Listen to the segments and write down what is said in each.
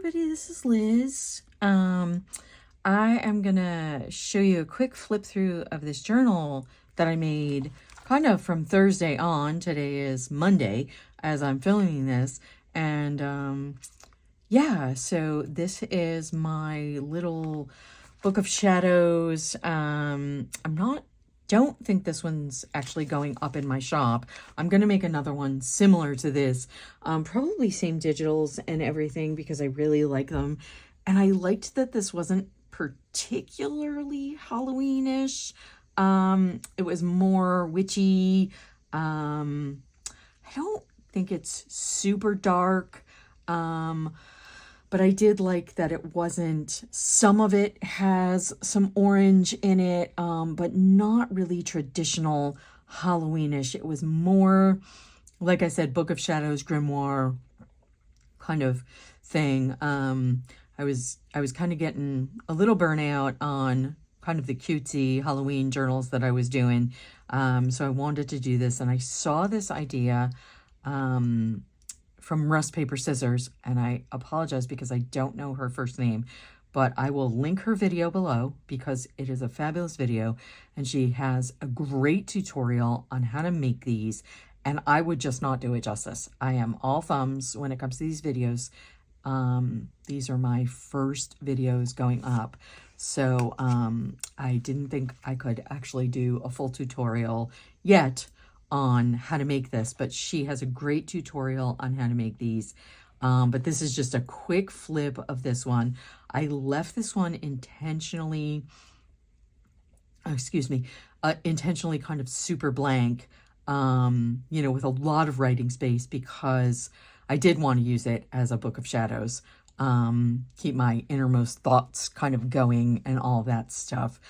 everybody, this is Liz. I am gonna show you a quick flip through of this journal that I made kind of from Thursday on. Today is Monday as I'm filming this, and yeah, so this is my little book of shadows. Don't think this one's actually going up in my shop. I'm going to make another one similar to this. Probably same digitals and everything because I really like them. And I liked that this wasn't particularly Halloweenish. It was more witchy. I don't think it's super dark. But I did like that it wasn't, some of it has some orange in it, but not really traditional Halloweenish. It was more, like I said, Book of Shadows, grimoire kind of thing. I was kind of getting a little burnout on kind of the cutesy Halloween journals that I was doing. So I wanted to do this, and I saw this idea, from Rust Paper Scissors, and I apologize because I don't know her first name, but I will link her video below because it is a fabulous video, and she has a great tutorial on how to make these, and I would just not do it justice. I am all thumbs when it comes to these videos. These are my first videos going up, so I didn't think I could actually do a full tutorial yet on how to make this, but she has a great tutorial on how to make these. But this is just a quick flip of this one. I left this one intentionally, intentionally kind of super blank, you know, with a lot of writing space because I did want to use it as a book of shadows, keep my innermost thoughts kind of going and all that stuff.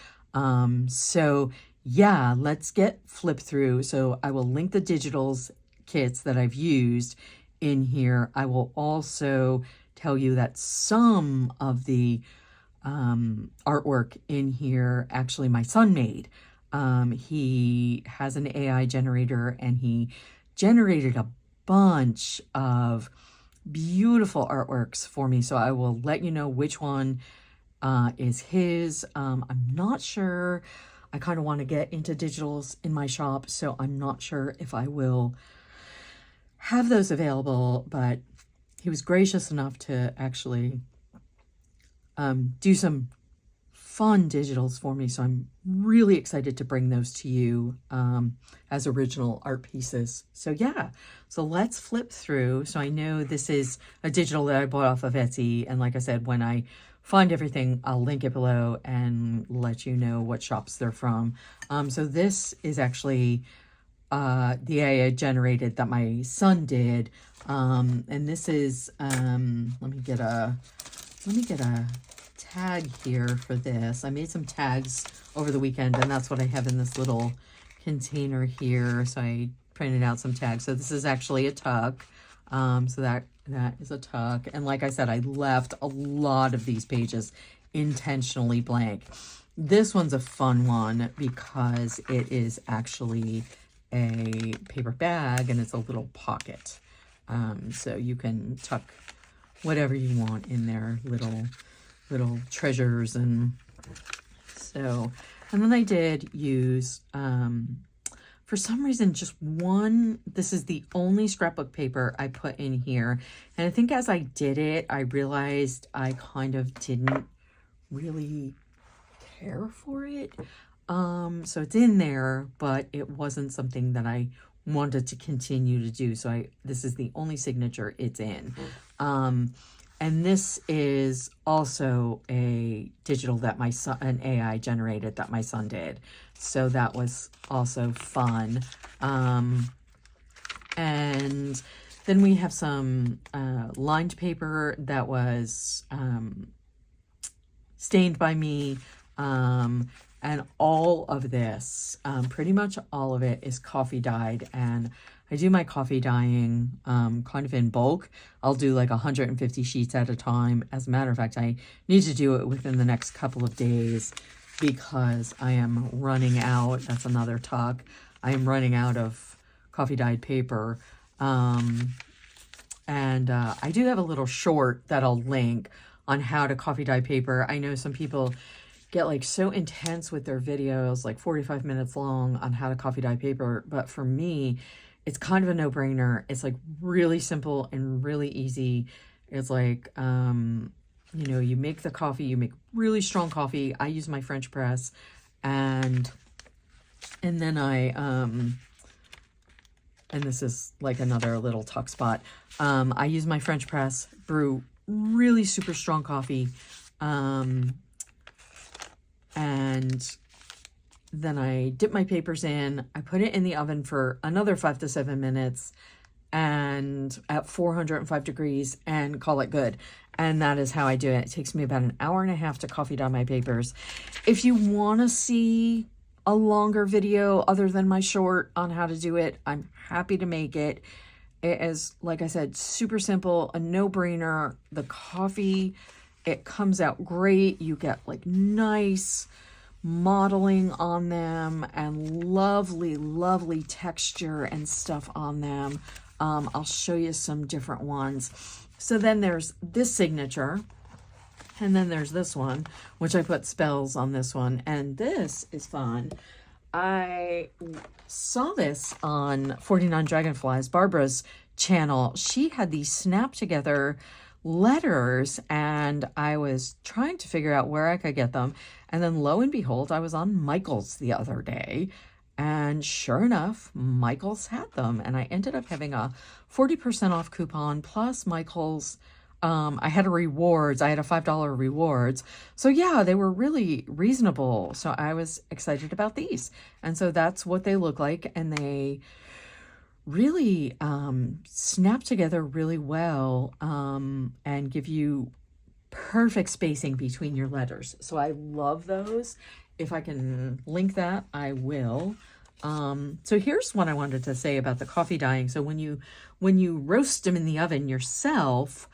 So yeah, let's get flip through. So I will link the digitals kits that I've used in here. I will also tell you that some of the artwork in here, actually my son made. He has an AI generator and he generated a bunch of beautiful artworks for me. So I will let you know which one is his. I'm not sure. I kind of want to get into digitals in my shop, so I'm not sure if I will have those available, but he was gracious enough to actually do some fun digitals for me, so I'm really excited to bring those to you as original art pieces. So yeah, so let's flip through. So I know this is a digital that I bought off of Etsy, and like I said, when I find everything, I'll link it below and let you know what shops they're from. So this is actually the AI generated that my son did, and this is let me get a tag here for this. I made some tags over the weekend, and that's what I have in this little container here. So I printed out some tags. So this is actually a tuck. So that is a tuck. And like I said, I left a lot of these pages intentionally blank. This one's a fun one because it is actually a paper bag and it's a little pocket. So you can tuck whatever you want in there, little treasures. And so, and then I did use, for some reason, just one, this is the only scrapbook paper I put in here. And I think as I did it, I realized I kind of didn't really care for it. So it's in there, but it wasn't something that I wanted to continue to do. So this is the only signature it's in. And this is also a digital that my son, an AI generated that my son did. So that was also fun. And then we have some lined paper that was stained by me. And all of this, pretty much all of it is coffee dyed. And I do my coffee dyeing kind of in bulk. I'll do like 150 sheets at a time. As a matter of fact, I need to do it within the next couple of days because I am running out. That's another talk. I am running out of coffee dyed paper. And I do have a little short that I'll link on how to coffee dye paper. I know some people get like so intense with their videos, like 45 minutes long, on how to coffee dye paper. But for me, it's kind of a no-brainer. It's like really simple and really easy. It's like, you know, you make the coffee, you make really strong coffee. I use my French press, and then and this is like another little tuck spot. I use my French press, brew really super strong coffee, and then I dip my papers in. I put it in the oven for another 5 to 7 minutes, and at 405 degrees, and call it good. And that is how I do it. It takes me about an hour and a half to coffee dye my papers. If you want to see a longer video other than my short on how to do it, I'm happy to make it. It is, like I said, super simple, a no-brainer. The coffee, it comes out great. You get like nice modeling on them and lovely, lovely texture and stuff on them. I'll show you some different ones. So then there's this signature, and then there's this one, which I put spells on this one, and this is fun. I saw this on 49 Dragonflies, Barbara's channel. She had these snap together letters, and I was trying to figure out where I could get them. And then lo and behold, I was on Michael's the other day, and sure enough, Michael's had them, and I ended up having a 40% off coupon plus Michael's. I had a rewards. I had a $5 rewards. So yeah, they were really reasonable. So I was excited about these. And so that's what they look like. And they really snap together really well, and give you perfect spacing between your letters. So I love those. If I can link that, I will. So here's what I wanted to say about the coffee dyeing. So when you roast them in the oven yourself,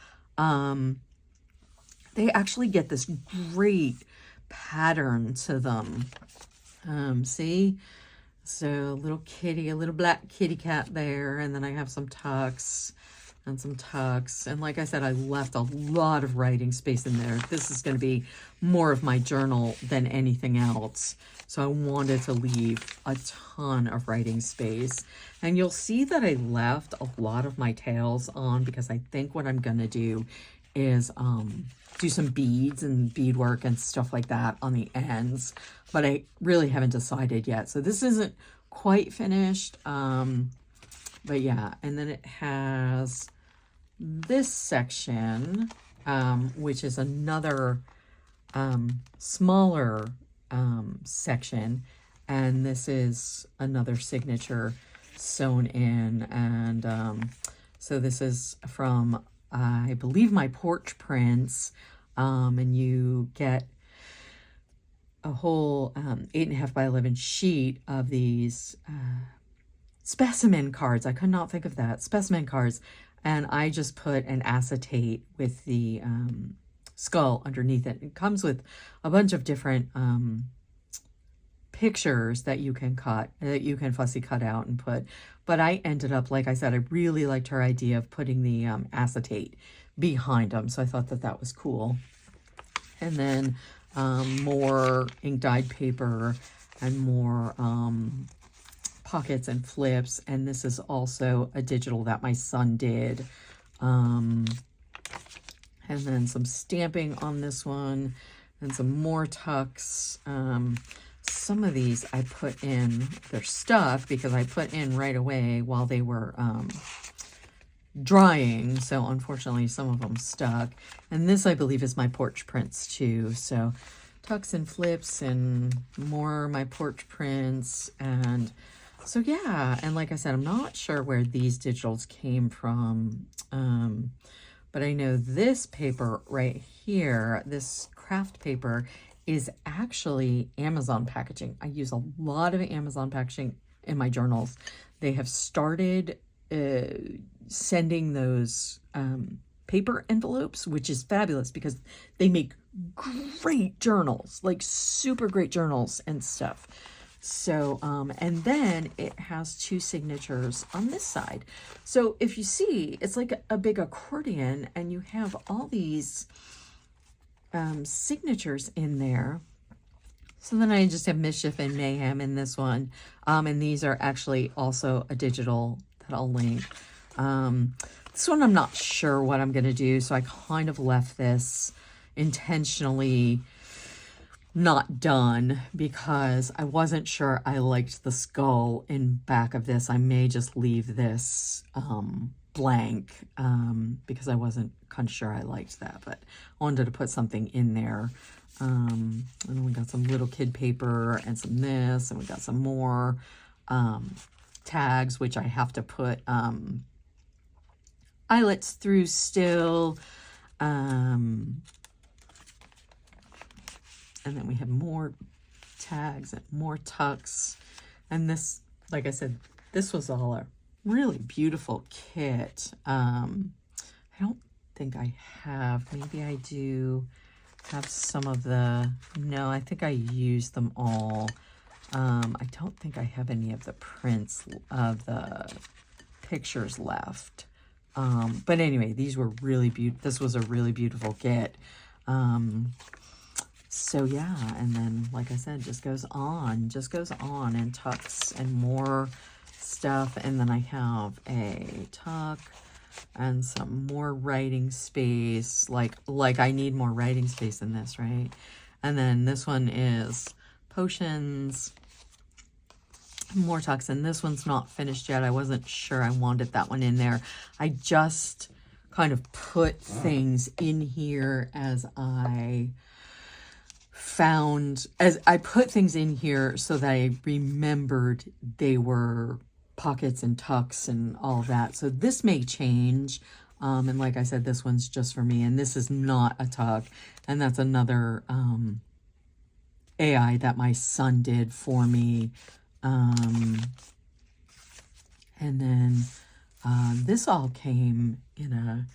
they actually get this great pattern to them. See? So a little kitty, a little black kitty cat there, and then I have some tucks and some tucks. And like I said, I left a lot of writing space in there. This is going to be more of my journal than anything else. So I wanted to leave a ton of writing space. And you'll see that I left a lot of my tails on because I think what I'm going to do is do some beads and beadwork and stuff like that on the ends. But I really haven't decided yet. So this isn't quite finished. But yeah, and then it has this section, which is another smaller section, and this is another signature sewn in. And so this is from, I believe, my Porch Prints, and you get a whole 8.5 by 11 sheet of these specimen cards. I could not think of that. Specimen cards. And I just put an acetate with the skull underneath it. It comes with a bunch of different pictures that you can cut, that you can fussy cut out and put. But I ended up, like I said, I really liked her idea of putting the acetate behind them. So I thought that that was cool. And then more ink dyed paper and more pockets and flips. And this is also a digital that my son did. And then some stamping on this one and some more tucks. Some of these I put in, they're stuck because I put in right away while they were drying. So unfortunately, some of them stuck. And this, I believe, is my Porch Prints too. So tucks and flips and more my Porch Prints. And so yeah, and like I said, I'm not sure where these digitals came from. But I know this paper right here, this craft paper, is actually Amazon packaging. I use a lot of Amazon packaging in my journals. They have started sending those paper envelopes, which is fabulous because they make great journals, like super great journals and stuff. So, and then it has 2 signatures on this side. So if you see, it's like a big accordion, and you have all these signatures in there. So then I just have Mischief and Mayhem in this one. And these are actually also a digital that I'll link. This one I'm not sure what I'm going to do, so I kind of left this intentionally not done because I wasn't sure I liked the skull in back of this. I may just leave this blank because I wasn't kind of sure I liked that, but I wanted to put something in there. And then we got some little kid paper and some this, and we got some more tags, which I have to put eyelets through still. And then we have more tags and more tucks. And this, like I said, this was all a really beautiful kit. I don't think I have, maybe I do have some of the, no, I think I used them all. I don't think I have any of the prints of the pictures left. But anyway, these were really beautiful. This was a really beautiful kit. So yeah, and then, like I said, just goes on and tucks and more stuff. And then I have a tuck and some more writing space. Like I need more writing space in this, right? And then this one is potions, more tucks, and this one's not finished yet. I wasn't sure I wanted that one in there. I just kind of put things in here as I put things in here so that I remembered they were pockets and tucks and all of that. So this may change. And like I said, this one's just for me, and this is not a tuck. And that's another AI that my son did for me. And then this all came in a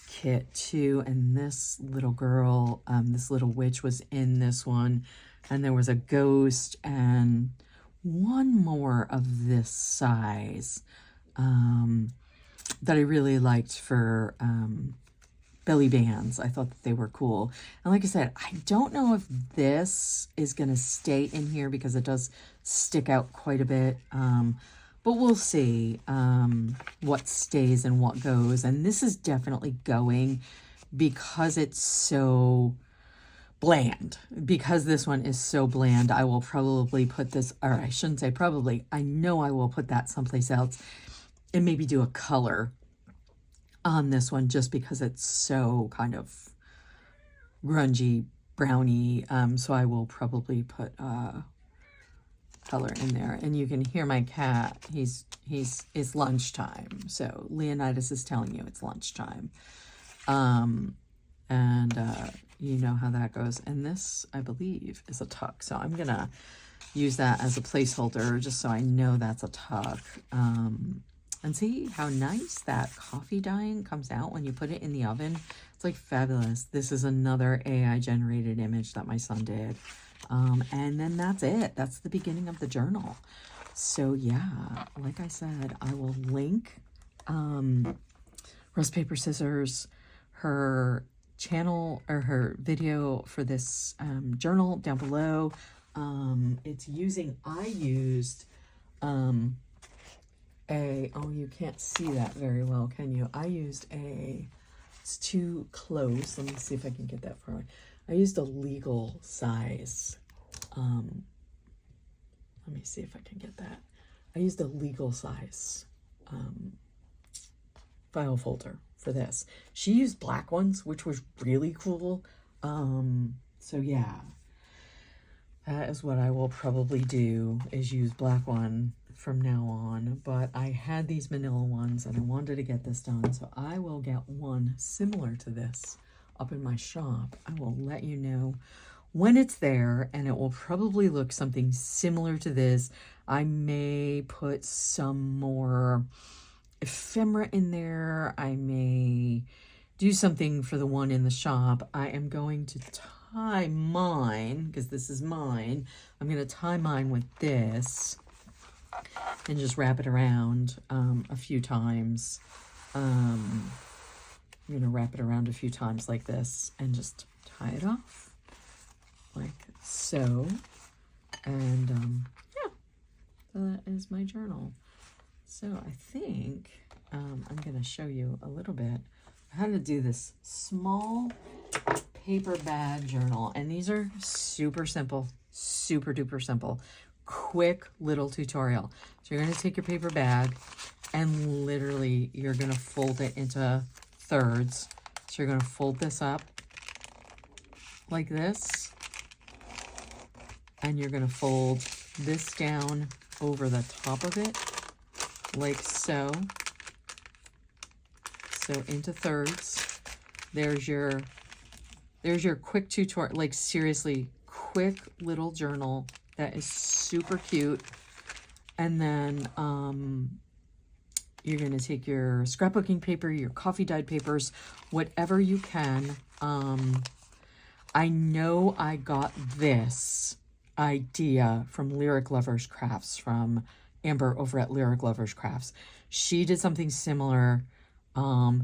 kit too, and this little girl, this little witch was in this one, and there was a ghost and one more of this size that I really liked for belly bands. I thought that they were cool. And like I said, I don't know if this is going to stay in here because it does stick out quite a bit. But we'll see what stays and what goes. And this is definitely going because it's so bland. Because this one is so bland, I will probably put this, or I shouldn't say probably, I know I will put that someplace else and maybe do a color on this one just because it's so kind of grungy, browny. So I will probably put color in there. And you can hear my cat. It's lunchtime. So Leonidas is telling you it's lunchtime. You know how that goes. And this, I believe, is a tuck. So I'm gonna use that as a placeholder just so I know that's a tuck. And see how nice that coffee dyeing comes out when you put it in the oven. It's like fabulous. This is another AI generated image that my son did. And then that's it. That's the beginning of the journal. So yeah, like I said, I will link Rose Paper Scissors, her channel or her video for this journal down below. It's using, I used oh, you can't see that very well, can you? I used it's too close. Let me see if I can get that far away. I used a legal size. Let me see if I can get that. I used a legal size file folder for this. She used black ones, which was really cool. So yeah, that is what I will probably do, is use black one from now on. But I had these manila ones and I wanted to get this done, so I will get one similar to this up in my shop. I will let you know when it's there, and it will probably look something similar to this. I may put some more ephemera in there. I may do something for the one in the shop. I am going to tie mine, because this is mine, I'm going to tie mine with this and just wrap it around a few times. I'm going to wrap it around a few times like this and just tie it off like so. And yeah, so that is my journal. So I think I'm going to show you a little bit how to do this small paper bag journal. And these are super simple, super duper simple, quick little tutorial. So you're going to take your paper bag and literally you're going to fold it into thirds. So you're going to fold this up like this, and you're going to fold this down over the top of it like so. So into thirds. There's your quick tutorial, like seriously quick little journal that is super cute. And then you're going to take your scrapbooking paper, your coffee dyed papers, whatever you can. I know I got this idea from Lyric Lovers Crafts, from Amber over at Lyric Lovers Crafts. She did something similar.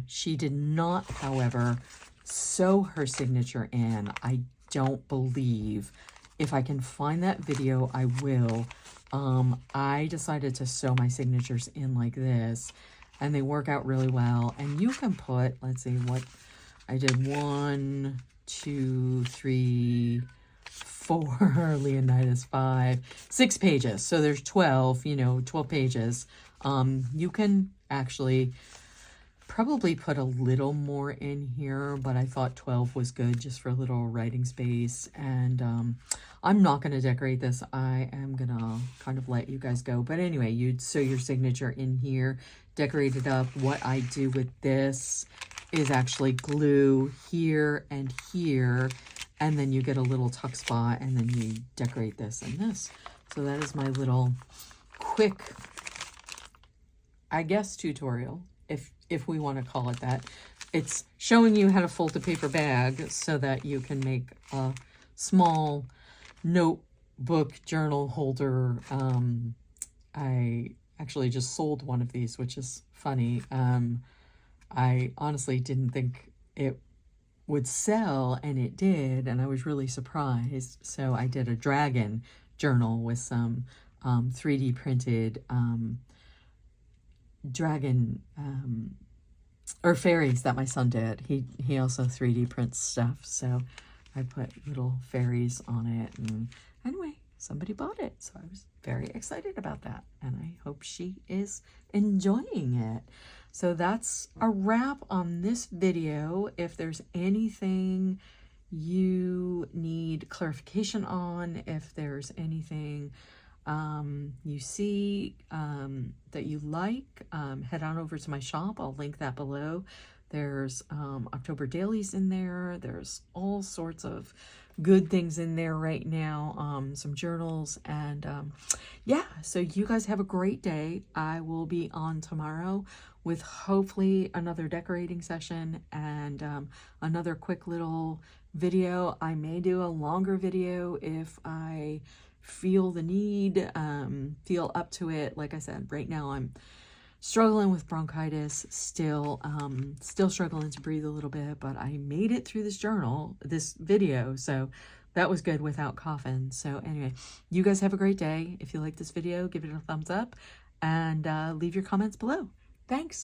She did not, however, sew her signature in. I don't believe. If I can find that video, I will. I decided to sew my signatures in like this, and they work out really well. And you can put, let's see what I did, 1, 2, 3, 4, Leonidas 5, 6 pages. So there's 12, 12 pages. You can actually probably put a little more in here, but I thought 12 was good just for a little writing space. And I'm not going to decorate this. I am going to kind of let you guys go. But anyway, you'd sew your signature in here, decorate it up. What I do with this is actually glue here and here, and then you get a little tuck spot, and then you decorate this and this. So that is my little quick, I guess, tutorial, if we want to call it that. It's showing you how to fold a paper bag so that you can make a small notebook journal holder. I actually just sold one of these, which is funny. I honestly didn't think it would sell, and it did, and I was really surprised. So I did a dragon journal with some 3D printed dragon or fairies that my son did. He also 3D prints stuff, so I put little fairies on it. And anyway, somebody bought it, so I was very excited about that, and I hope she is enjoying it. So that's a wrap on this video. If there's anything you need clarification on, if there's anything you see that you like, head on over to my shop. I'll link that below. There's October dailies in there. There's all sorts of good things in there right now, some journals, and yeah, so you guys have a great day. I will be on tomorrow with hopefully another decorating session and another quick little video. I may do a longer video if I feel the need, feel up to it. Like I said, right now I'm struggling with bronchitis, still struggling to breathe a little bit, but I made it through this video, so that was good without coughing. So anyway, you guys have a great day. If you like this video, give it a thumbs up and leave your comments below. Thanks.